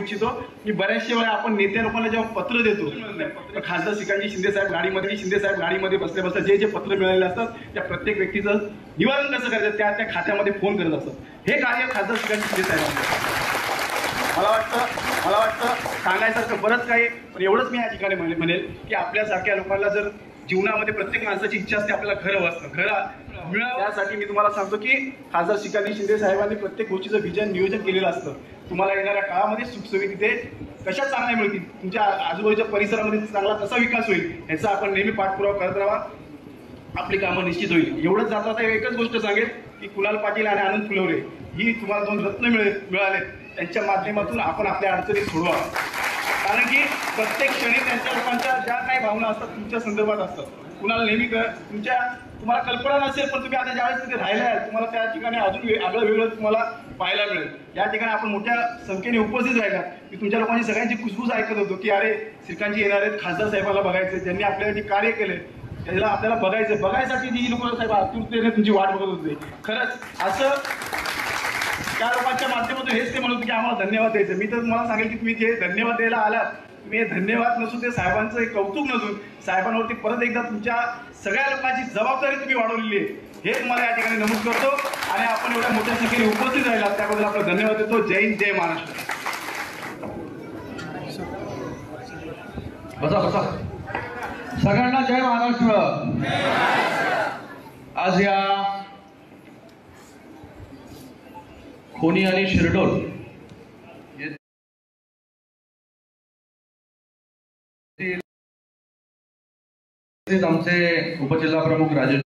इच्छितो की बऱ्याचशा वेळा आपण नेत्या लोकांना जेव्हा पत्र देतो, खासदार श्रीकांतजी शिंदे साहेब गाडीमध्ये बसल्या बसल्या जे जे पत्र मिळालेले असतात त्या प्रत्येक व्यक्तीचं निवारण कसं करायचं त्या त्या खात्यामध्ये फोन करत असतात। हे कार्य खासदार श्रीकांतजी शिंदे साहेबांचं मला वाटतं सांगायसारखं बरंच काही, पण एवढंच मी या ठिकाणी म्हणेल की आपल्यासारख्या लोकांना जर जीवनामध्ये प्रत्येक माणसाची इच्छा असते आपल्याला घर हवं, घर मिळावं, त्यासाठी मी तुम्हाला सांगतो की खासदार श्रीकांतजी शिंदे साहेबांनी प्रत्येक गोष्टीचं विजन नियोजन केलेलं असतं। तुम्हाला येणाऱ्या काळामध्ये सुखसोयी तिथे कशा चांगल्या मिळतील, तुमच्या आजूबाजूच्या परिसरामध्ये चांगला कसा विकास होईल याचा आपण नेहमी पाठपुरावा करत राहा, आपली कामं निश्चित होईल। एवढंच जाता एकच गोष्ट सांगेल की कुणाल पाटील आणि आनंद फुलवरे ही तुम्हाला 2 रत्न मिळाले, त्यांच्या माध्यमातून आपण आपल्या अडचणी सोडवा, कारण की प्रत्येक क्षणी त्यांच्या लोकांच्या ज्या काही भावना असतात तुमच्या संदर्भात असतात। कुणाला नेहमी तुम्हाला कल्पना नसेल, पण तुम्ही आता ज्यावेळेस तिथे राहिला आहे तुम्हाला त्या ठिकाणी अजून आगळं वेगळं तुम्हाला पाहायला मिळेल। या ठिकाणी आपण मोठ्या संख्येने उपस्थित राहिला की तुमच्या लोकांची सगळ्यांची कुसबुस ऐकत होतो की अरे श्रीकांतजी येणार आहेत, खासदार साहेबांना बघायचे, ज्यांनी आपल्यासाठी कार्य केले त्याला आपल्याला बघायसाठी जी लोक साहेब आतुरतेने तुमची वाट बघत होते। खरंच असं त्या लोकांच्या माध्यमातून हेच ते म्हणत होते की आम्हाला धन्यवाद द्यायचं। मी तर तुम्हाला सांगेल की तुम्ही जे धन्यवाद द्यायला आलात, तुम्ही धन्यवाद नसून ते साहेबांचं एक कौतुक नसून साहेबांवरती परत एकदा तुमच्या सगळ्या लोकांची जबाबदारी तुम्ही वाढवलेली आहे हे तुम्हाला या ठिकाणी नमूद करतो, आणि आपण एवढ्या मोठ्या संख्येने उपस्थित राहिला त्याबद्दल आपला धन्यवाद देतो। जय हिंद, जय महाराष्ट्र। बसा सगळ्यांना जय महाराष्ट्र। आज या खोनी आणि शिरडोन आमचे उपजिल्हा प्रमुख राजेश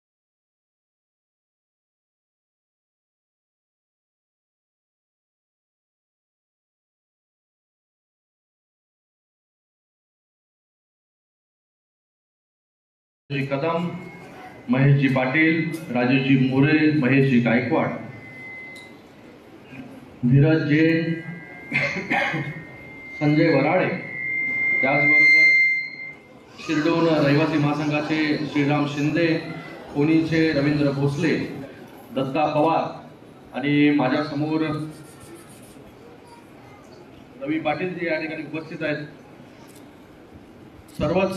कदम, महेशजी पाटील, राजेशजी मोरे, महेशजी गायकवाड, धीरज जैन, संजय वराडे, त्याचबरोबर शिरडोन रहिवासी महासंघाचे श्रीराम शिंदे, कोणीचे रवींद्र भोसले, दत्ता पवार आणि माझ्यासमोर रवी पाटील जे या ठिकाणी उपस्थित आहेत, सर्वच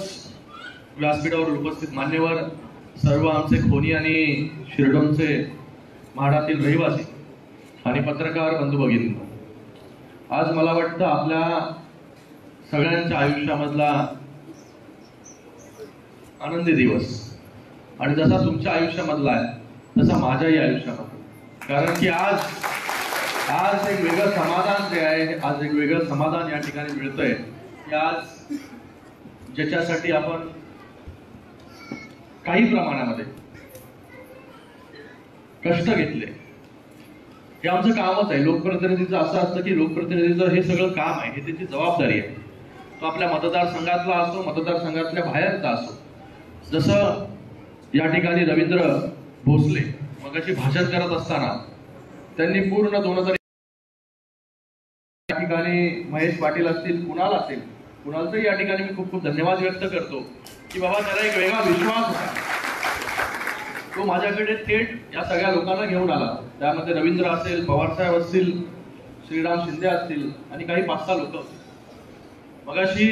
व्यासपीठावर उपस्थित मान्यवर, सर्व आमचे खोनी आणि शिरडोनचे म्हाडातील रहिवासी आणि पत्रकार बंधू भगिनी, आज मला वाटतं आपल्या सगळ्यांच्या आयुष्यामधला आनंदी दिवस, आणि जसा तुमच्या आयुष्यामधला आहे तसा माझ्याही आयुष्यामधला, कारण की आज एक वेगळं समाधान जे आहे, आज एक वेगळं समाधान या ठिकाणी मिळतंय की आज ज्याच्यासाठी आपण काही प्रमाणामध्ये कष्ट घेतले, हे आमचं कामच आहे। लोकप्रतिनिधीचं असं असतं की लोकप्रतिनिधीचं हे सगळं काम आहे, हे त्याची जबाबदारी आहे। तो आपल्या मतदारसंघातला असो, मतदारसंघातल्या बाहेरचा असो। जसं या ठिकाणी रवींद्र भोसले मगाशी भाषण करत असताना त्यांनी पूर्ण 2000 या ठिकाणी महेश पाटील असतील, कुणाल असेल, कुणालचंही या ठिकाणी मी खूप खूप धन्यवाद व्यक्त करतो की बाबा त्याला एक वेगळा विश्वास होता, तो माझ्याकडे थेट या सगळ्या लोकांना घेऊन आला। त्यामध्ये रवींद्र असेल, पवारसाहेब असतील, श्रीराम शिंदे असतील आणि काही 5-6 लोक होते। मगाशी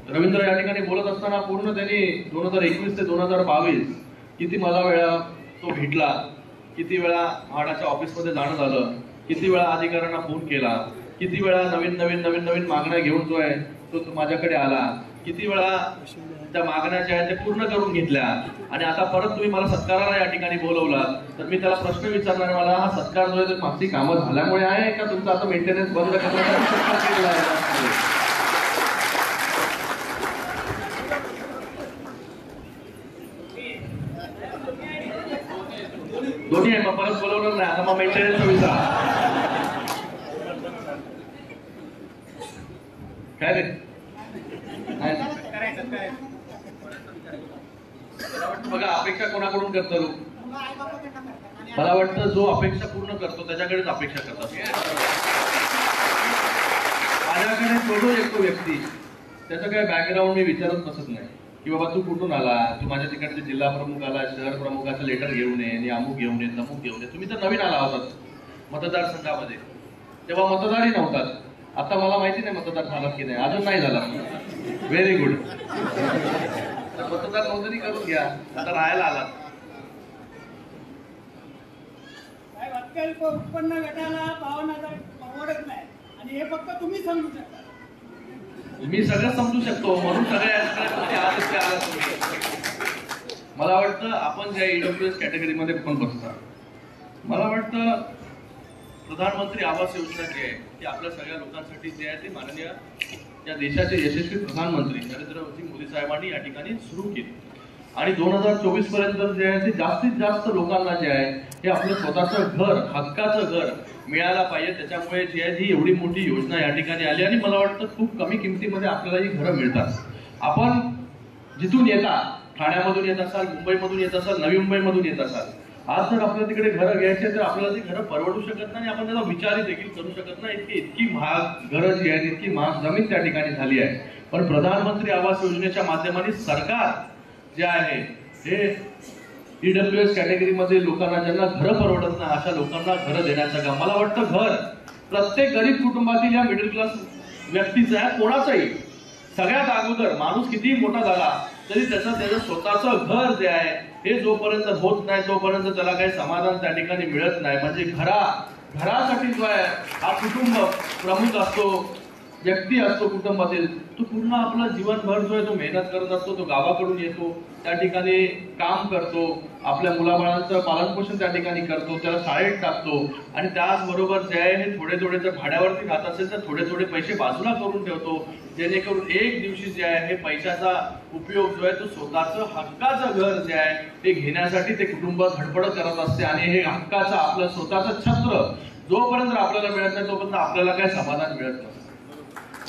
रवींद्र या ठिकाणी बोलत असताना पूर्ण त्यांनी 2021 ते 2022 किती मला वेळा तो भेटला, किती वेळा म्हाडाच्या ऑफिसमध्ये जाणं झालं, किती वेळा अधिकाऱ्यांना फोन केला, किती वेळा नवीन मागण्या घेऊन जो आहे तो माझ्याकडे आला, किती वेळा त्या मागण्या ज्या आहेत त्या पूर्ण करून घेतल्या, आणि आता परत तुम्ही मला सत्काराला या ठिकाणी बोलवला तर मी त्याला प्रश्न विचारणार, मला हा सत्कार जो आहे तो मागची कामं झाल्यामुळे आहे का तुमचा आता मेंटेनन्स बंद करण्याचा आहे? दोन्ही आहे, मग परत बोलवणार नाही, आता मग मेंटेनन्स विचार काय रे बघा, अपेक्षा कोणाकडून करतो लोक? मला वाटतं जो अपेक्षा पूर्ण करतो त्याच्याकडेच अपेक्षा करतात। माझ्याकडे शोधू येतो व्यक्ती, त्याचं काय बॅकग्राऊंड मी विचारत बसत नाही की बाबा तू कुठून आला, तू माझ्या तिकडचे जिल्हा प्रमुख आला, शहर प्रमुखाचं लेटर घेऊन ये, आणि अमुक घेऊन ये, तमुक घेऊन ये। तुम्ही तर नवीन आला होतात मतदारसंघामध्ये, तेव्हा मतदारही नव्हतात, आता मला माहिती नाही मतदार झाला की नाही, अजून नाही झाला. Very good. मतदार नोंदणी करून घ्या, आता राहायला आलात. उत्पन्न गटाला 52,000 परवडत नाही आणि हे फक्त तुम्ही समजू शकता. मी सगळं समजू शकतो, म्हणून सगळ्या मला वाटतं आपण ज्या ईडब्ल्यूएस कॅटेगरीमध्ये पण बसता, मला वाटतं प्रधानमंत्री आवास योजना जी आहे ती आपल्या सगळ्या लोकांसाठी जे आहे ते माननीय या देशाचे यशस्वी प्रधानमंत्री नरेंद्र मोदी साहेबांनी या ठिकाणी सुरू केली आणि 2024 पर्यंत जे आहे ते जास्तीत जास्त लोकांना जे आहे हे आपलं स्वतःचं घर, हक्काचं घर मिळायला पाहिजे. त्याच्यामुळे जी आहे ही एवढी मोठी योजना या ठिकाणी आली आणि मला वाटतं खूप कमी किमतीमध्ये आपल्याला ही घरं मिळतात. आपण जिथून येता, ठाण्यामधून येत असाल, मुंबईमधून येत असाल, नवी मुंबईमधून येत असाल, आज जर आपल्याला तिकडे घरं घ्यायची तर आपल्याला ती घरं परवडू शकत नाही, आपण त्याचा विचारही देखील करू शकत नाही. इतकी महाग घरं जी आहेत, इतकी महाग जमीन त्या ठिकाणी झाली आहे. पण प्रधानमंत्री आवास योजनेच्या माध्यमाने सरकार जे आहे हे ईडब्ल्यूएस कॅटेगरीमध्ये लोकांना ज्यांना घरं परवडत नाही अशा लोकांना घरं देण्याचं काम. मला वाटतं घर प्रत्येक गरीब कुटुंबातील या मिडल क्लास व्यक्तीचं आहे, कोणाचंही. सगळ्यात अगोदर माणूस कितीही मोठा झाला तरी त्याचं स्वतःचं घर जे आहे हे जोपर्यंत होत नाही तोपर्यंत त्याला काही समाधान त्या ठिकाणी मिळत नाही. म्हणजे घरासाठी जो आहे हा कुटुंब प्रमुख असतो, व्यक्ती असतो कुटुंबातील, तो पूर्ण आपला जीवनभर जो आहे तो मेहनत करत असतो. तो गावाकडून येतो, त्या ठिकाणी काम करतो, आपल्या मुलाबाळांचं पालनपोषण त्या ठिकाणी करतो, त्याला शाळेत टाकतो आणि त्याचबरोबर जे आहे हे थोडे थोडे जर भाड्यावरती राहत असेल तर थोडे थोडे पैसे बाजूला करून ठेवतो, जेणेकरून एक दिवशी जे आहे हे पैशाचा उपयोग जो आहे तो स्वतःचं हक्काचं घर जे आहे ते घेण्यासाठी ते कुटुंब धडपड करत असते. आणि हे हक्काचं आपलं स्वतःचं छत्र जोपर्यंत आपल्याला मिळत नाही तोपर्यंत आपल्याला काही समाधान मिळत नाही.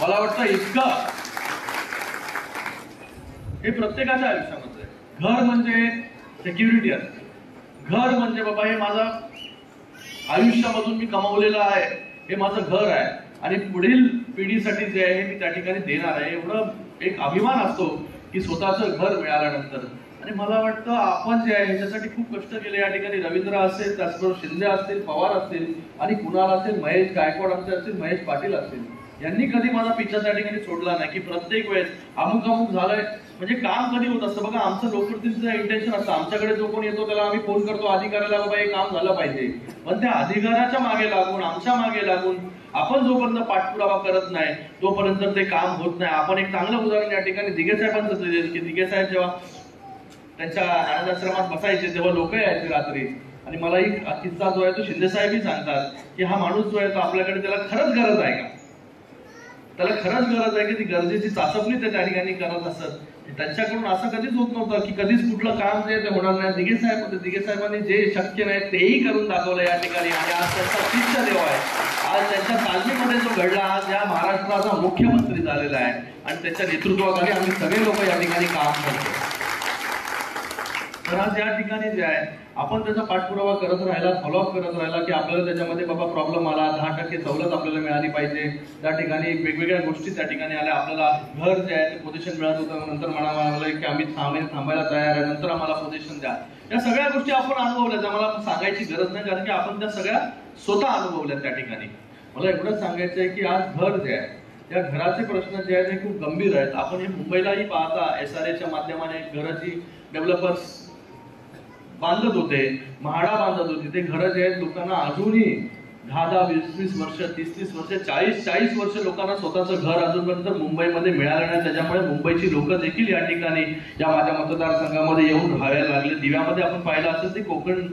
मला वाटतं इतकं हे प्रत्येकाच्या आयुष्यामध्ये घर म्हणजे सिक्युरिटी असते. घर म्हणजे बाबा हे माझं आयुष्यामधून मी कमावलेलं आहे, हे माझं घर आहे आणि पुढील पिढीसाठी जे आहे मी त्या ठिकाणी देणार आहे, एवढं एक अभिमान असतो की स्वतःचं घर मिळाल्यानंतर. आणि मला वाटतं आपण जे आहे ह्याच्यासाठी खूप कष्ट केले या ठिकाणी. रवींद्र असेल, त्याचबरोबर शिंदे असतील, पवार असतील आणि कुणाल असेल, महेश गायकवाड असतील, महेश पाटील असतील, यांनी कधी माझा पिच्छा त्या ठिकाणी सोडला नाही की प्रत्येक वेळेस अमुक झालंय म्हणजे काम कधी होत असतं. बघा आमचं लोकप्रतिनिधीचं इंटेन्शन असतं, आमच्याकडे जो कोण येतो त्याला आम्ही फोन करतो अधिकाऱ्याला, बाबा हे काम झालं पाहिजे. पण त्या अधिकाऱ्याच्या मागे लागून, आमच्या मागे लागून आपण जोपर्यंत पाठपुरावा करत नाही तोपर्यंत ते काम होत नाही. आपण एक चांगलं उदाहरण या ठिकाणी दिघे साहेबांचं दिलं की दिघे साहेब जेव्हा त्यांच्या अनाथाश्रमात बसायचे तेव्हा लोक यायचे रात्री आणि मला एक किस्सा जो आहे तो शिंदे साहेबही सांगतात की हा माणूस जो आहे तो आपल्याकडे त्याला खरंच गरज आहे का, त्याला खरंच गरज आहे की ती गरजेची चाचपणी ते त्या ठिकाणी करत असत. त्यांच्याकडून असं कधीच होत नव्हतं की कधीच कुठलं काम जे ते होणार नाही. दिघे साहेब होते, दिघे साहेबांनी जे शक्य नाही तेही करून दाखवलं या ठिकाणी आणि आज त्यांचा शिष्य देव आहे. आज त्यांच्या तालमीमध्ये जो घडला, आज या महाराष्ट्राचा मुख्यमंत्री झालेला आहे आणि त्याच्या नेतृत्वाखाली आम्ही सगळे लोक या ठिकाणी काम करतो. तर आज या ठिकाणी जे आहे आपण त्याचा पाठपुरावा करत राहिला, फॉलोअप करत राहिला की आपल्याला त्याच्यामध्ये बाबा प्रॉब्लेम आला, 10% सवलत आपल्याला मिळाली पाहिजे, त्या ठिकाणी वेगवेगळ्या गोष्टी त्या ठिकाणी आल्या, आपल्याला घर जे आहे ते पोझिशन मिळत होतं, नंतर म्हणाला की आम्ही 6 महिने थांबायला तयार आहे, नंतर आम्हाला पोझिशन द्या. या सगळ्या गोष्टी आपण अनुभवल्या, त्या मला सांगायची गरज नाही कारण की आपण त्या सगळ्या स्वतः अनुभवल्या त्या ठिकाणी. मला एवढंच सांगायचं आहे की आज घर जे आहे या घराचे प्रश्न जे आहेत ते खूप गंभीर आहेत. आपण हे मुंबईलाही पाहता, SRAच्या माध्यमाने घराची डेव्हलपर्स बांधत होते, म्हाडा बांधत होते, ते घरं जे आहेत लोकांना अजूनही 10-10, 20-20 वर्ष, 30-30 वर्ष, 40-40 वर्ष लोकांना स्वतःचं घर अजूनपर्यंत मुंबईमध्ये मिळालं नाही. त्याच्यामुळे मुंबईची लोक देखील या ठिकाणी या माझ्या मतदारसंघामध्ये येऊन राहायला लागले. दिव्यामध्ये आपण पाहिलं असेल ते कोकण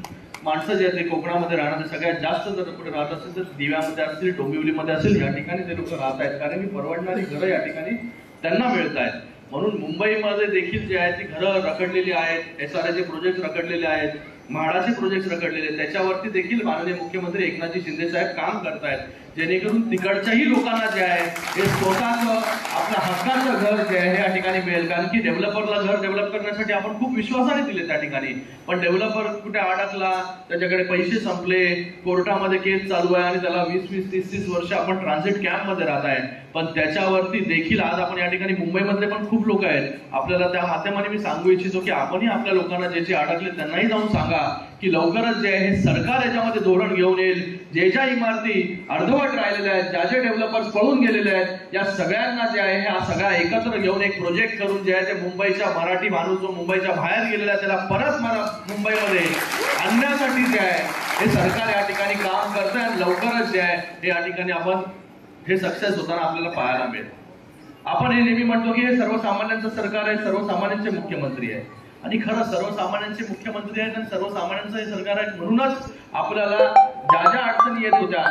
माणसं जे आहेत ते कोकणामध्ये राहणारे सगळ्यात जास्त जर पुढे राहत असेल तर दिव्यामध्ये असतील, डोंबिवलीमध्ये असेल, या ठिकाणी ते लोक राहत आहेत कारण की परवडणारी घरं या ठिकाणी त्यांना मिळत आहेत. म्हणून मुंबईमध्ये देखील जे आहेत ती घरं रखडलेली आहेत, SRAचे प्रोजेक्ट रखडलेले आहेत, म्हाडाचे प्रोजेक्ट रखडलेले आहेत, त्याच्यावरती देखील माननीय मुख्यमंत्री एकनाथजी शिंदे साहेब काम करतायत जेणेकरून तिकडच्याही लोकांना जे आहे हे स्वतःचं आपल्या हक्काचं घर जे आहे हे या ठिकाणी मिळेल. कारण की डेव्हलपरला घर डेव्हलप करण्यासाठी आपण खूप विश्वासाने दिले त्या ठिकाणी, पण डेव्हलपर कुठे अडकला, त्याच्याकडे पैसे संपले, कोर्टामध्ये केस चालू आहे आणि त्याला 20-20, 30-30 वर्ष आपण ट्रान्झिट कॅम्पमध्ये राहत आहे. पण त्याच्यावरती देखील आज आपण या ठिकाणी मुंबईमधले पण खूप लोक आहेत, आपल्याला त्या माध्यमाने मी सांगू इच्छितो की आपणही आपल्या लोकांना जे अडकले त्यांनाही जाऊन सांगा टाका की लवकरच जे आहे हे सरकार याच्यामध्ये धोरण घेऊन येईल. ज्या इमारती अर्धवट राहिलेल्या आहेत, ज्या डेव्हलपर्स पळून गेलेले आहेत, या सगळ्यांना जे आहे हा सगळा एकत्र घेऊन एक प्रोजेक्ट करून जे आहे ते मुंबईच्या मराठी माणूस जो मुंबईच्या बाहेर गेलेला आहे त्याला परत मुंबईमध्ये आणण्यासाठी जे आहे हे सरकार या ठिकाणी काम करतंय आणि लवकरच जे आहे हे या ठिकाणी आपण हे सक्सेस होताना आपल्याला पाहायला मिळेल. आपण हे नेहमी म्हणतो की हे सर्वसामान्यांचं सरकार आहे, सर्वसामान्यांचे मुख्यमंत्री आहे आणि खरं सर्वसामान्यांचे मुख्यमंत्री आहेत आणि सर्वसामान्यांचं हे सरकार आहे. म्हणूनच आपल्याला ज्या ज्या अडचणी येत होत्या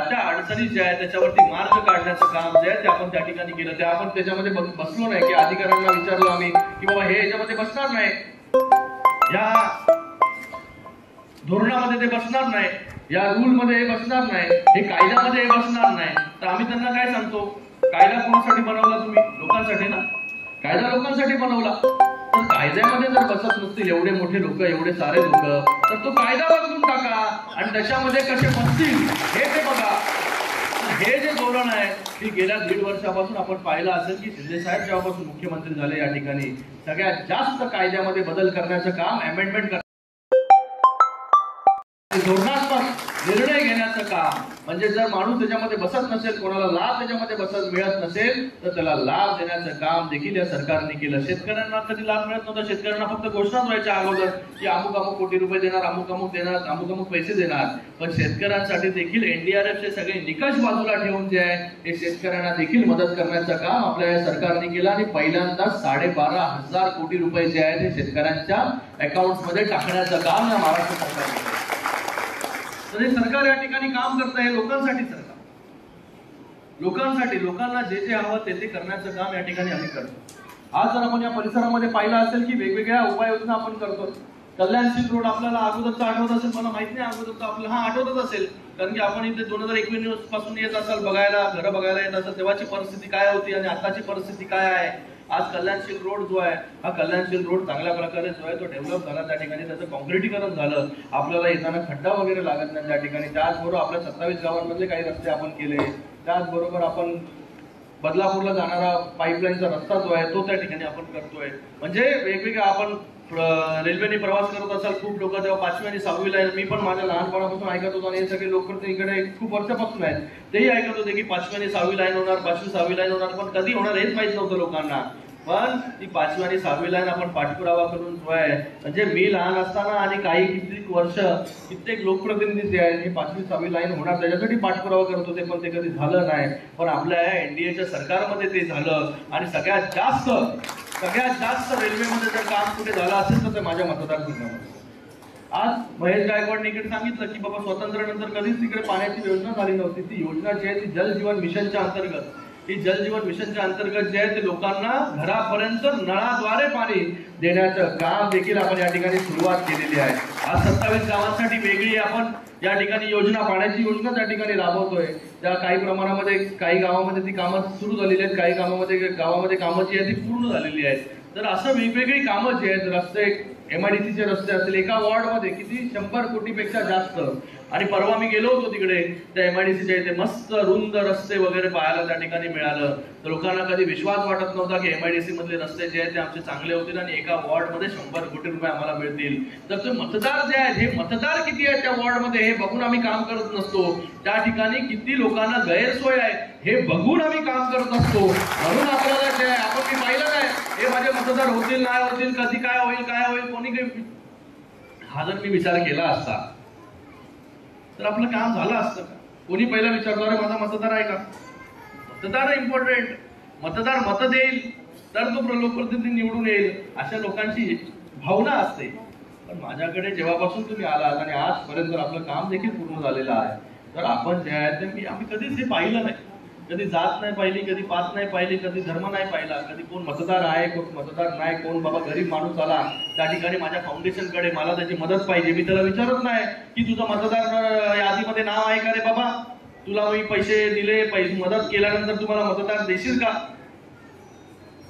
त्या अडचणी ज्या आहेत त्याच्यावरती मार्ग काढण्याचं काम जे आहे ते आपण त्या ठिकाणी केलं. ते आपण त्याच्यामध्ये बसलो नाही की अधिकाऱ्यांना विचारलो आम्ही की बाबा हे याच्यामध्ये बसणार नाही, या धोरणामध्ये ते बसणार नाही, या रूल मध्ये हे बसणार नाही, हे कायद्यामध्ये हे बसणार नाही. तर आम्ही त्यांना काय सांगतो, कायदा कोणासाठी बनवला तुम्ही? लोकांसाठी ना. कायदा लोकांसाठी बनवला. तर कायद्यामध्ये जर बसत नसतील एवढे मोठे लोक, एवढे सारे लोक, तर तो कायदा बदलून टाका आणि त्याच्यामध्ये कसे बसतील हे ते बघा. हे जे धोरण आहे की गेल्या 1.5 वर्षापासून आपण पाहिलं असेल की शिंदे साहेब जेव्हापासून मुख्यमंत्री झाले या ठिकाणी सगळ्यात जास्त कायद्यामध्ये बदल करण्याचं काम, अमेंडमेंट धोरणात्मक निर्णय घेण्याचं काम. म्हणजे जर माणूस त्याच्यामध्ये बसत नसेल, कोणाला लाभ त्याच्यामध्ये मिळत नसेल तर त्याला लाभ देण्याचं काम देखील या सरकारने केलं. शेतकऱ्यांना कधी लाभ मिळत नव्हता. शेतकऱ्यांना फक्त घोषणाच व्हायच्या अगोदर की अमुक अमुक कोटी रुपये देणार, अमुक अमुक देणार, अमुक अमुक पैसे देणार. पण शेतकऱ्यांसाठी देखील एनडीआरएफचे सगळे निकष बाजूला ठेवून जे आहे हे शेतकऱ्यांना देखील मदत करण्याचं काम आपल्या या सरकारने केलं आणि पहिल्यांदा 12,500 कोटी रुपये जे आहेत हे शेतकऱ्यांच्या अकाउंट मध्ये टाकण्याचं काम या महाराष्ट्र सरकारने केलं. तर हे सरकार या ठिकाणी काम करत आहे लोकांसाठी. सरकार लोकांसाठी, लोकांना जे जे हवं ते करण्याचं काम या ठिकाणी आम्ही करतो. आज जर आपण या परिसरामध्ये पाहिलं असेल की वेगवेगळ्या उपाययोजना आपण करतो. कल्याणशील रोड आपल्याला अगोदरचा आठवत असेल, मला माहित नाही अगोदरचा आपल्याला आठवतच असेल कारण की आपण इथे 2021 पासून येत असाल बघायला, घरं बघायला येत असाल, तेव्हाची परिस्थिती काय होती आणि आताची परिस्थिती काय आहे. आज कल्याणशील रोड जो आहे हा कल्याणशील रोड चांगल्या प्रकारे जो आहे तो डेव्हलप झाला. त्या ठिकाणी त्याचं कॉन्क्रिटीकरण झालं. आपल्याला येताना खड्डा वगैरे लागत नाही त्या ठिकाणी. त्याचबरोबर आपल्या 27 गावांमधले काही रस्ते आपण केले. त्याचबरोबर आपण बदलापूरला जाणारा पाईपलाईनचा रस्ता जो आहे तो त्या ठिकाणी आपण करतोय. म्हणजे वेगवेगळ्या आपण रेल्वेने प्रवास करत असाल खूप लोक तेव्हा 5वी आणि 6वी लाईन, मी पण माझ्या लहानपणापासून ऐकत होतो आणि हे सगळे लोक इकडे खूप वर्षापासून आहेत तेही ऐकत होते की 5वी आणि 6वी लाईन होणार, 5वी 6वी लाईन होणार, पण कधी होणार हेच माहित नव्हतं लोकांना. पण ती 5वी आणि 6वी लाईन आपण पाठपुरावा करून जो आहे म्हणजे मी लहान असताना आणि काही कित्येक वर्ष कित्येक लोकप्रतिनिधी जे आहेत हे 5वी 6वी लाईन होणार त्याच्यासाठी पाठपुरावा करत होते, पण ते कधी झालं नाही. पण आपल्या एनडीएच्या सरकारमध्ये ते झालं आणि सगळ्यात जास्त रेल्वेमध्ये जर काम कुठे झालं असेल तर ते माझ्या मतदारसंघामध्ये. आज महेश गायकवाडने इकडे सांगितलं की बाबा स्वातंत्र्यानंतर कधीच तिकडे पाण्याची योजना झाली नव्हती. ती योजना जी आहे ती जल जीवन मिशनच्या अंतर्गत, ही जल जीवन मिशनच्या अंतर्गत जे आहे ते लोकांना घरापर्यंत नळाद्वारे पाणी देण्याचं काम देखील आपण या ठिकाणी सुरुवात केलेली आहे. आज 27 गावांसाठी वेगळी आपण या ठिकाणी योजना, पाण्याची योजना त्या ठिकाणी राबवतोय. त्या काही प्रमाणामध्ये काही गावामध्ये ती कामं सुरू झालेली आहेत, काही गावामध्ये कामं जी आहेत ती पूर्ण झालेली आहेत. तर असं वेगवेगळी कामं जी आहेत, रस्ते, एमआयडीसीचे रस्ते असतील, एका वॉर्डमध्ये किती 100 कोटीपेक्षा जास्त. आणि परवा मी गेलो होतो तिकडे त्या एमआयडीसीच्या इथे मस्त रुंद रस्ते वगैरे पाहायला त्या ठिकाणी मिळालं. तर लोकांना कधी विश्वास वाटत नव्हता की एमआयडीसी मधले रस्ते जे आहेत ते आमचे चांगले होतील आणि एका वॉर्डमध्ये 100 कोटी रुपये आम्हाला मिळतील. तर ते मतदार जे आहेत, हे मतदार किती आहेत त्या वॉर्डमध्ये हे बघून आम्ही काम करत नसतो. त्या ठिकाणी किती लोकांना गैरसोय आहे हे बघून आम्ही काम करत असतो. म्हणून आपल्याला जे आहे आपण मी पाहिलं नाही हे माझे मतदार होतील नाही होतील, कधी काय होईल कोणी काही, हा जर मी विचार केला असता तर आपलं काम झालं असतं का? कोणी पहिला विचारतो अरे माझा मतदार आहे का? मतदार इम्पॉर्टंट. मतदार मत देईल तर तो लोकप्रतिनिधी निवडून येईल अशा लोकांची भावना असते. पण माझ्याकडे जेव्हापासून तुम्ही आलात आणि आजपर्यंत आपलं काम देखील पूर्ण झालेलं आहे, तर आपण जे आहे ते आम्ही कधीच हे पाहिलं नाही. कधी जात नाही पाहिली, कधी पात नाही पाहिली, कधी धर्म नाही पाहिला, कधी कोण मतदार आहे कोण मतदार नाही, कोण बाबा गरीब माणूस आला त्या ठिकाणी माझ्या फाउंडेशनकडे मला त्याची मदत पाहिजे, मी त्याला विचारत नाही की तुझं मतदार यादीमध्ये नाव आहे का रे बाबा, तुला मी पैसे दिले, मदत केल्यानंतर तुम्हाला मतदार देशील का.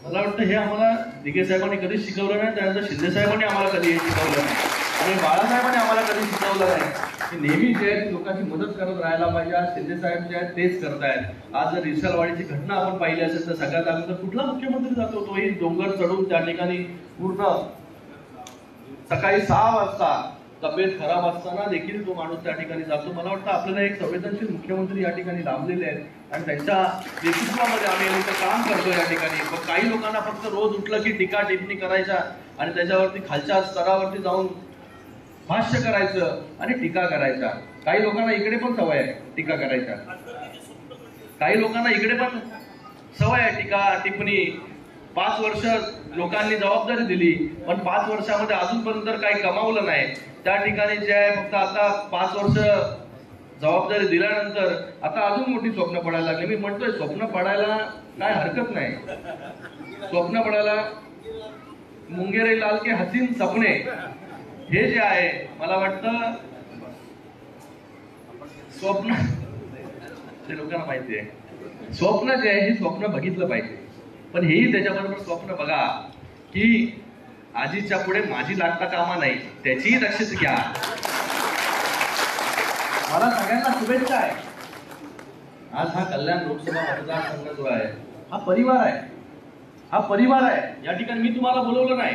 मला वाटतं हे आम्हाला दिघे साहेबांनी कधीच शिकवलं नाही. त्यानंतर शिंदे साहेबांनी आम्हाला कधी हे शिकवलं नाही आणि बाळासाहेबांनी आम्हाला कधी शिकवलं नाही की नेहमी जे आहे लोकांची मदत करत राहायला पाहिजे. आज शिंदे साहेब जे आहेत तेच करतायत. आज जर रिसलवाडीची घटना आपण पाहिली असेल तर सगळ्यात अगोदर कुठला मुख्यमंत्री जातो, तोही डोंगर चढून त्या ठिकाणी पूर्ण सकाळी 6 वाजता तब्येत खराब असताना देखील तो माणूस त्या ठिकाणी जातो. मला वाटतं आपल्याला एक संवेदनशील मुख्यमंत्री या ठिकाणी लाभलेले आहेत आणि त्यांच्या नेतृत्वामध्ये आम्ही इथं काम करतो या ठिकाणी. पण काही लोकांना फक्त रोज उठलं की टीका टिप्पणी करायच्या आणि त्याच्यावरती खालच्या स्तरावरती जाऊन भाष्य करायचं आणि टीका करायच्या. काही लोकांना इकडे पण सवय आहे टीका करायच्या, काही लोकांना इकडे पण सवय आहे टीका टिप्पणी. 5 वर्ष लोकांनी जबाबदारी दिली पण 5 वर्षामध्ये अजूनपर्यंत काही कमावलं नाही. त्या ठिकाणी जे आहे फक्त आता 5 वर्ष जबाबदारी दिल्यानंतर आता अजून मोठी स्वप्न पडायला लागली. मी म्हणतोय स्वप्न पडायला काय हरकत नाही. स्वप्न पडायला मुंगेरे लाल के हसीन सपने हे जे आहे मला वाटतं स्वप्न ते लोकांना माहिती आहे. स्वप्न जे आहे हे स्वप्न बघितलं पाहिजे पण हेही त्याच्याबरोबर स्वप्न बघा की आजीच्या पुढे माझी लागता कामा नाही त्याचीही दक्षता घ्या. मला सगळ्यांना शुभेच्छा आहे. आज हा कल्याण लोकसभा मतदारसंघ जो आहे हा परिवार आहे, हा परिवार आहे. या ठिकाणी मी तुम्हाला बोलवलं नाही,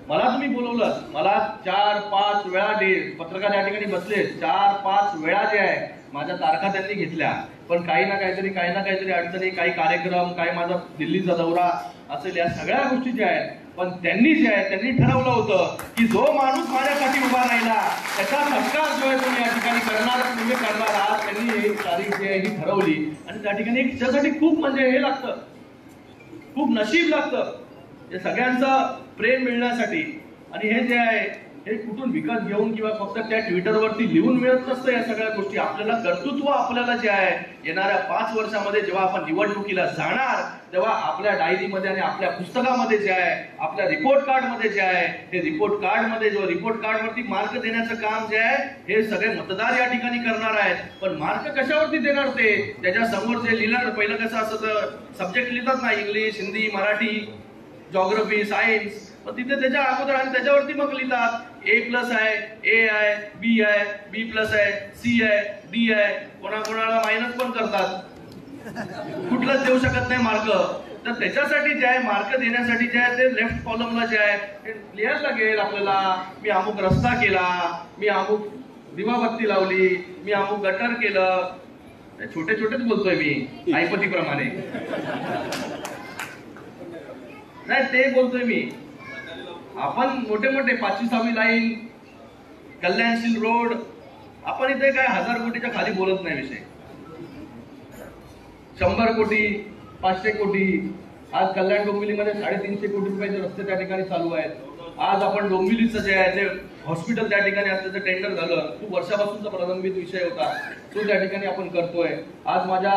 मला तुम्ही बोलवलं. मला 4-5 वेळा पत्रकार या ठिकाणी बसले, 4-5 वेळा जे आहे माझ्या तारखा त्यांनी घेतल्या पण काही ना काहीतरी अडचणी, काही कार्यक्रम, काही माझा दिल्लीचा दौरा असेल, या सगळ्या गोष्टी ज्या आहेत. पण त्यांनी जे आहे त्यांनी ठरवलं होतं की जो माणूस माझ्यासाठी उभा राहिला त्याचा सत्कार जो आहे तुम्ही या ठिकाणी करणार, तुम्ही करणार. आज त्यांनी एक तारीख जी आहे ही ठरवली आणि त्या ठिकाणी एक त्यासाठी खूप म्हणजे हे लागतं, खूप नशीब लागतं हे सगळ्यांचं प्रेम मिळण्यासाठी. आणि हे जे आहे हे कुठून विकत घेऊन किंवा फक्त त्या ट्विटरवरती लिहून मिळत नसतं. या सगळ्या गोष्टी आपल्याला कर्तृत्व आपल्याला जे आहे येणाऱ्या 5 वर्षामध्ये जेव्हा आपण निवडणुकीला जाणार तेव्हा आपल्या डायरीमध्ये आणि आपल्या पुस्तकामध्ये जे आहे, आपल्या रिपोर्ट कार्डमध्ये जे आहे, हे रिपोर्ट कार्डमध्ये जो रिपोर्ट कार्डवरती मार्क देण्याचं काम जे आहे हे सगळे मतदार या ठिकाणी करणार आहेत. पण मार्क कशावरती देणार ते त्याच्या समोर जे लिहिलं. पहिलं कसं असतं सब्जेक्ट लिहितात ना, English, Hindi, Marathi, geography, science, पण तिथे त्याच्या अगोदर आणि त्याच्यावरती मग लिहितात A+ आहे, A आहे, B आहे, B+ आहे, C आहे, D आहे. कोणाकोणाला मायनस पण करतात, कुठलंच देऊ शकत नाही मार्क. तर त्याच्यासाठी जे आहे मार्क देण्यासाठी जे आहे ते लेफ्ट कॉलमला जे आहे ते लिहायला लागेल आपल्याला. मी अमुक रस्ता केला, मी अमुक दिवाबत्ती लावली, मी अमुक गटर केलं. छोटे छोटेच बोलतोय मी ऐपतीप्रमाणे, नाही ते बोलतोय मी. आपण मोठे मोठे 5वी-6वी लाईन, कल्याणशील रोड, आपण इथे काय 1000 कोटीच्या खाली बोलत नाही विषय. 100 कोटी, 500 कोटी. आज कल्याण डोंबिवलीमध्ये 350 कोटी रुपयाचे रस्ते त्या ठिकाणी चालू आहेत. आज आपण डोंबिवलीचं जे आहे ते हॉस्पिटल त्या ठिकाणी असल्याचं टेंडर झालं, खूप वर्षापासूनचा प्रलंबित विषय होता, तो त्या ठिकाणी आपण करतोय. आज माझ्या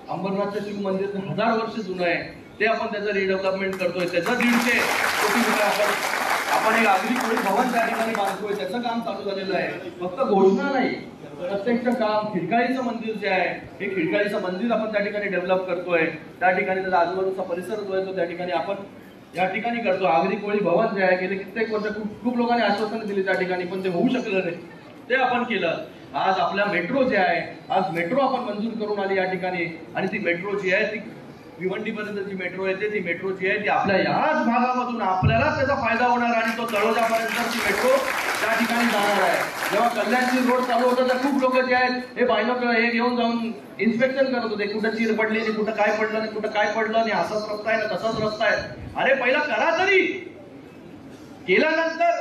अंबरनाथचं शिव मंदिर 1000 वर्ष जुनं आहे, ते आपण त्याचं रिडेव्हलपमेंट करतोय. त्याचं 150 कोटी रुपये आपण एक आगरी कोळी भवन त्या ठिकाणी बांधतोय, त्याचं काम चालू झालेलं आहे. फक्त घोषणा नाही, प्रत्यक्ष काम. खिडकाळीचं मंदिर जे आहे हे खिडकाळीचं मंदिर आपण त्या ठिकाणी डेव्हलप करतोय. त्या ठिकाणी त्याचा आजूबाजूचा परिसर जो आहे तो त्या ठिकाणी आपण या ठिकाणी करतो. आगरी कोळी भवन जे आहे गेले कित्येक वर्ष खूप लोकांनी आश्वासन दिली त्या ठिकाणी पण ते होऊ शकलं नाही, ते आपण केलं. आज आपल्या मेट्रो जे आहे, आज मेट्रो आपण मंजूर करून आली या ठिकाणी आणि ती मेट्रो जी आहे ती भिवंडीपर्यंत जी मेट्रो येते ती मेट्रो जी आहे ती आपल्या याच भागामधून आपल्याला त्याचा फायदा होणार आणि तो तळोजापर्यंत ती मेट्रो त्या ठिकाणी जाणार आहे. जेव्हा कल्याणची रोड चालू होता तर खूप लोक जे आहेत हे बायनोक्युलर हे घेऊन जाऊन इन्स्पेक्शन करत होते, कुठं चीर पडली नाही, कुठं काय पडलं नाही, कुठं काय पडलं नाही, असाच रस्ता आहे ना तसाच रस्ता आहे. अरे पहिला करा, तरी केल्यानंतर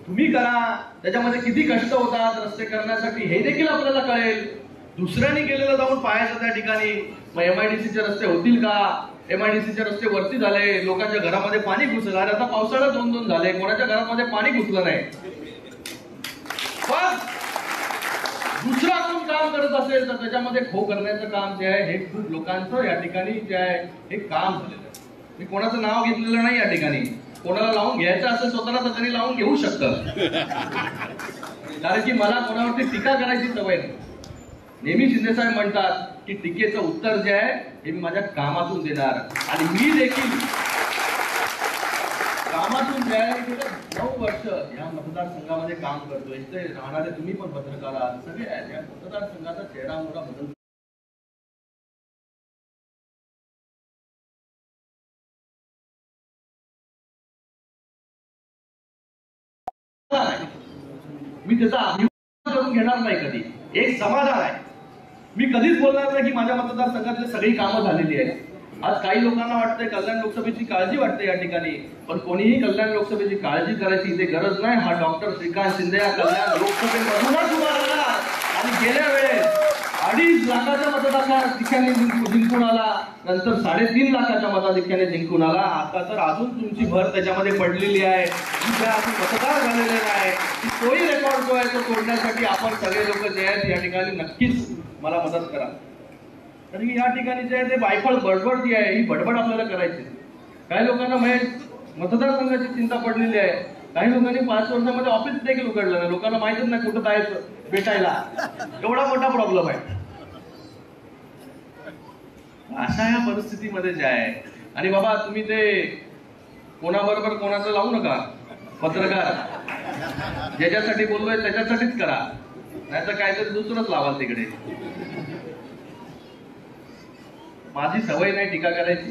तुम्ही करा, त्याच्यामध्ये किती कष्ट होतात रस्ते करण्यासाठी हे देखील आपल्याला कळेल. दुसऱ्यांनी केलेलं जाऊन पाहायचं त्या ठिकाणी. मग MIDCचे रस्ते होतील का? MIDCचे रस्ते वरती झाले, लोकांच्या घरामध्ये पाणी घुसलं. अरे आता पावसाळा 2 झाले, कोणाच्या घरामध्ये पाणी घुसलं नाही. पण दुसरा कोण काम करत असेल तर त्याच्यामध्ये खो करण्याचं काम जे आहे हे खूप लोकांचं या ठिकाणी जे आहे हे काम झालेलं आहे. मी कोणाचं नाव घेतलेलं नाही या ठिकाणी. कोणाला लावून घ्यायचं असेल स्वतःला तर तरी लावून घेऊ शकतं, कारण की मला कोणावरती टीका करायची सवय नाही. नेहमी शिंदेसाहेब म्हणतात की टीकेचं उत्तर जे आहे हे मी माझ्या कामातून देणार आणि मी देखील कामातून जे आहे 9 वर्ष या मतदारसंघामध्ये काम करतोय. इथे राहणारे तुम्ही पण पत्रकार आहात, सगळे आहेत. या मतदारसंघाचा चेहरा मोठा बदल मी त्याचा अभिमान करून घेणार नाही कधी. एक समाधान आहे. मी कधीच बोलणार नाही की माझ्या मतदारसंघातली सगळी कामं झालेली आहेत. आज काही लोकांना वाटतंय कल्याण लोकसभेची काळजी वाटते या ठिकाणी, पण कोणीही कल्याण लोकसभेची काळजी करायची इथे गरज नाही. हा डॉक्टर श्रीकांत शिंदे या कल्याण लोकसभेमधूनच उभा राहिला आणि गेल्या वेळेस 2.5 लाखाच्या मताधिक्याने जिंकून आला, नंतर 3.5 लाखाच्या मताधिक्याने जिंकून आला. आता तर अजून तुमची भर त्याच्यामध्ये पडलेली आहे. अजून मतदार झालेले नाही. तोही रेकॉर्ड जो आहे तो तोडण्यासाठी आपण सगळे लोक जे आहेत या ठिकाणी नक्कीच मला मदत करा. कारण की या ठिकाणी जे आहे ते बायफळ बडबड जी आहे ही बडबड आपल्याला करायची. काही लोकांना मतदारसंघाची चिंता पडलेली आहे. काही लोकांनी 5 वर्षामध्ये ऑफिस देखील उघडलं नाही. लोकांना माहितच नाही कुठं जायचं भेटायला. एवढा मोठा प्रॉब्लेम आहे. अशा या परिस्थितीमध्ये जे आहे, आणि बाबा तुम्ही ते कोणाबरोबर कोणाचं लावू नका. पत्रकार ज्याच्यासाठी बोललोय त्याच्यासाठीच करा, नाहीतर काहीतरी दुसरंच लावाल तिकडे. माझी सवय नाही टीका करायची.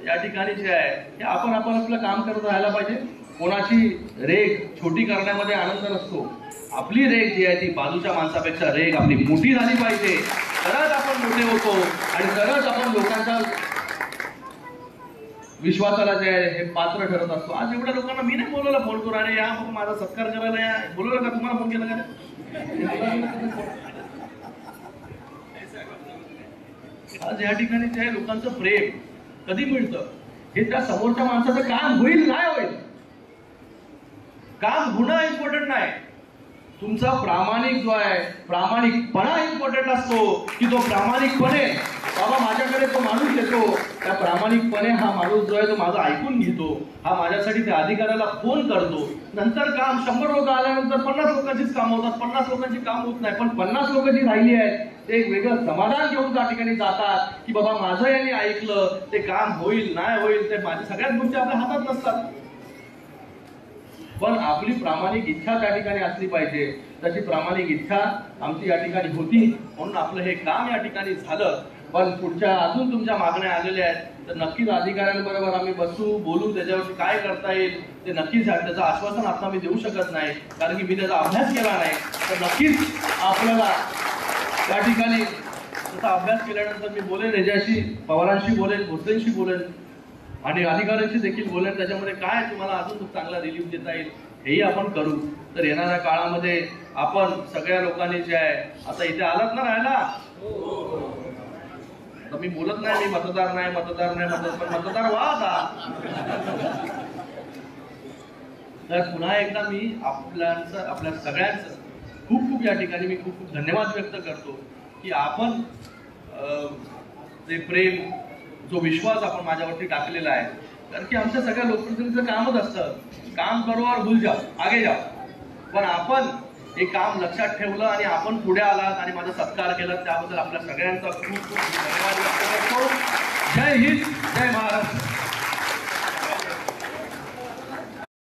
या ठिकाणी जे आहे ते आपण आपलं काम करत राहायला पाहिजे. कोणाची रेग छोटी करण्यामध्ये आनंद नसतो. आपली रेग जी आहे ती बाजूच्या माणसापेक्षा रेग आपली मोठी झाली पाहिजे. तरच आपण मोठे होतो आणि तरच आपण लोकांच्या विश्वासाला जे आहे हे पात्र ठरत असतो. आज एवढ्या लोकांना मी नाही बोलवलं फोन करून, अरे या माझा सत्कार करायला या. बोलवलं का? तुम्हाला फोन केला का? आज या ठिकाणी जे आहे लोकांचं प्रेम कधी मिळतं हे त्या समोरच्या माणसाचं काम होईल नाही होईल, काम होणं इम्पॉर्टंट नाही. तुमचा प्रामाणिक जो आहे प्रामाणिकपणा इम्पॉर्टंट असतो. की तो प्रामाणिकपणे बाबा माझ्याकडे तो माणूस येतो, त्या प्रामाणिकपणे हा माणूस जो आहे तो माझं ऐकून घेतो. हा माझ्यासाठी त्या अधिकाऱ्याला फोन करतो. नंतर काम 100 लोक आल्यानंतर 50 लोकांचीच काम होतात. 50 लोकांची काम होत नाही, पण 50 लोक जी राहिली आहेत ते एक वेगळं समाधान घेऊन त्या ठिकाणी जातात की बाबा माझं यांनी ऐकलं, ते काम होईल नाही होईल ते माझ्या सगळ्याच गोष्टी आपल्या हातात नसतात. पण आपली प्रामाणिक इच्छा त्या ठिकाणी असली पाहिजे. तशी प्रामाणिक इच्छा आमची या ठिकाणी होती, म्हणून आपलं हे काम या ठिकाणी झालं. पण पुढच्या अजून तुमच्या मागण्या आलेल्या आहेत तर नक्कीच अधिकाऱ्यांबरोबर आम्ही बसू, बोलू, त्याच्यावरती काय करता येईल ते नक्कीच. त्याचं आश्वासन आता मी देऊ शकत नाही कारण की मी त्याचा अभ्यास केला नाही. तर नक्कीच आपल्याला त्या ठिकाणी त्याचा अभ्यास केल्यानंतर मी बोलेन, याच्याशी पवारांशी बोलेन, भोसलेंशी बोलेन आणि अधिकाऱ्यांशी देखील बोलेन. त्याच्यामध्ये काय तुम्हाला अजून चांगला रिलीफ देता येईल हेही आपण करू. तर येणाऱ्या काळामध्ये आपण सगळ्या लोकांनी जे आहे, आता इथे आलात ना राहायला, तर मी बोलत नाही मी मतदार नाही पण मतदार व्हा आता. तर पुन्हा एकदा मी आपल्या सगळ्यांचं खूप या ठिकाणी मी खूप धन्यवाद व्यक्त करतो की आपण जे प्रेम, जो विश्वास आपण माझ्यावरती टाकलेला आहे. कारण की आमच्या सगळ्या लोकप्रतिनिधीचं कामच असतं, काम करो और भूल जाओ, आगे जाओ. पण आपण हे काम लक्षात ठेवलं आणि आपण पुढे आलात आणि माझा सत्कार केला, त्याबद्दल आपल्या सगळ्यांचा खूप धन्यवाद व्यक्त करतो. जय हिंद, जय महाराष्ट्र.